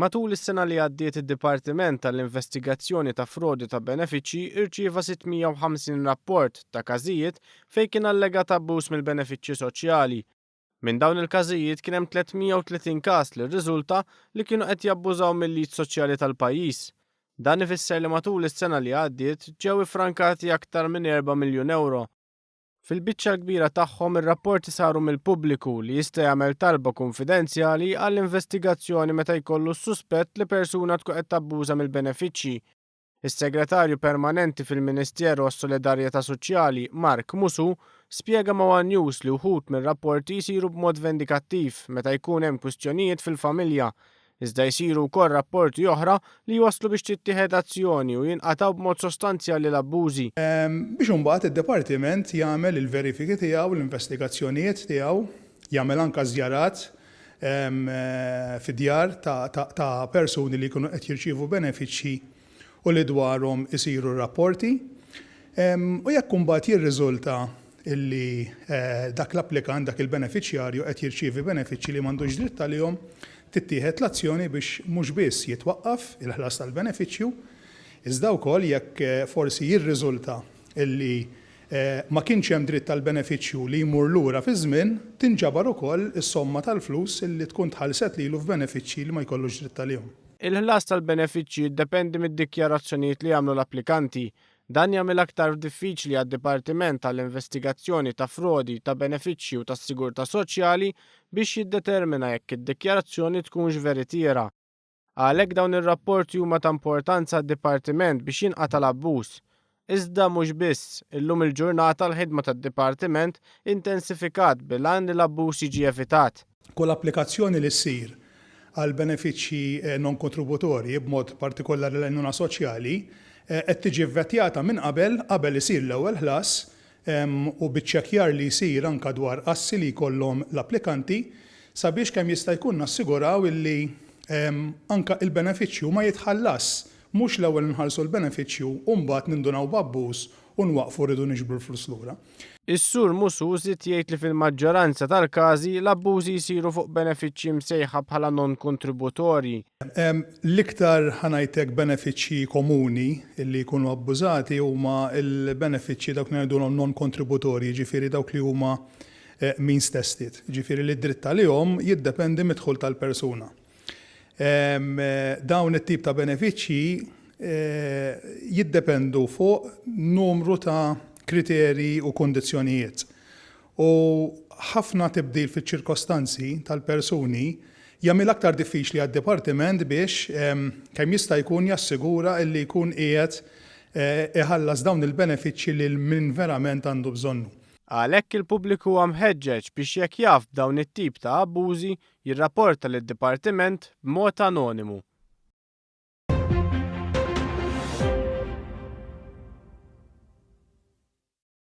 Matul is-sena li għaddiet id-Dipartiment tal-Investigazzjoni ta' Frodi ta' Benefiċċji irċieva 650 rapport ta' każijiet fejn kien allegat abbuż mill-benefiċċji soċjali. Minn dawn il-każijiet kien hemm 330 każ li rriżulta li kienu qed jabbużaw mill-liġ soċjali tal-pajjiż. Dan ifisser li matul is-sena li għaddiet ġew ifrankati aktar minn 4 miljun euro. Fil-biċċa kbira tagħhom ir-rapporti saru mill-pubbliku li jista' jagħmel talba konfidenzjali għall-investigazzjoni meta jkollu s-suspett li persuna tkun qed tabbuża mill-benefiċċji. Is-Segretarju Permanenti fil-Ministeru għas-Solidarjetà Soċjali, Mark Musu, spjega ma' One News li wħud mir-rapporti jsiru b'mod vendikattiv meta jkun hemm kwistjonijiet fil-familja. Iżda jsiru wkoll rapporti oħra li jwasslu biex tittieħed azzjoni u jinqataw b'mod sostanzjali l-abbużi. Biex imbagħad id-Dipartiment jagħmel il-verifiki tiegħu, l-investigazzjonijiet tiegħu, jagħmel anke żjarat fid-djar ta' persuni li jkunu qed jirċievu benefiċċji u li dwarhom isiru rapporti. U jekk imbagħad jirriżulta illi dak l-applikant, dak il-benefiċjarju qed jirċievi benefiċċji li m'għandux dritt għalihom, tittieħed l-azzjoni biex mhux biss jitwaqqaf il-ħlas tal-benefiċċju, iżda wkoll jekk forsi jirriżulta illi ma kienx hemm dritt tal-benefiċċju li jmur lura fi żmien, tinġabar ukoll is-somma tal-flus illi tkun tħallset lilu f'benefiċċji li ma jkollux dritt għalihom. Il-ħlas tal-benefiċċji jiddependi mid-dikjarazzjonijiet li jagħmlu l-applikanti. Dan jagħmel aktar diffiċli għad-Dipartiment tal-Investigazzjoni ta' Frodi ta' Benefiċċji u tas-Sigurtà Soċjali biex jiddetermina jekk id-dikjarazzjoni tkunx veritiera. Għalhekk dawn ir-rapporti huma ta' importanza għad-Dipartiment biex jinqata' l-abbuż. Iżda mhux biss, illum il-ġurnata l-ħidma tad-Dipartiment intensifikat bil-għan li l-abbuż jiġi evitat. Kull applikazzjoni li ssir għal benefiċċji non kontributorji b'mod partikolari l-għajnuna soċjali qed tiġi vvettjata minn qabel isir l-ewwel ħlas u biċċekkjar li jsir anke dwar assi li jkollhom l-applikanti sabiex kemm jista' jkun nassiguraw illi anke il-benefiċċju ma jitħallas mhux l-ewwel nħallsu l-benefiċċju u mbagħad nindunaw b'abbuż u nwaqfu rridu niġbru l-flus lura. Is-Sur Musu żied jgħid li fil-maġġoranza tal-każi l-abbużi jsiru fuq benefiċċji msejħa bħala non kontributorji. L-iktar ħanajtek benefiċċji komuni li jkunu abbużati huma l-benefiċċji dawk ngħidulhom non kontributorji, ġifieri dawk li huma means tested, ġifieri li d-dritt għalihom jiddependi mid-dħul tal-persuna. Dawn it-tip ta' benefiċċji jiddependu fuq numru ta' kriterji u kondizzjonijiet. U ħafna tibdil fiċ-ċirkostanzi tal-persuni jagħmel aktar diffiċli għad-Dipartiment biex kemm jista' jkun jassigura li jkun qiegħed iħallas dawn il-benefiċċji lil min verament għandu bżonnu. Għalhekk il-pubbliku huwa mħeġġeġ biex jekk jaf dawn it-tip ta' abbużi jirrapporta lid-Dipartiment b'mod anonimu.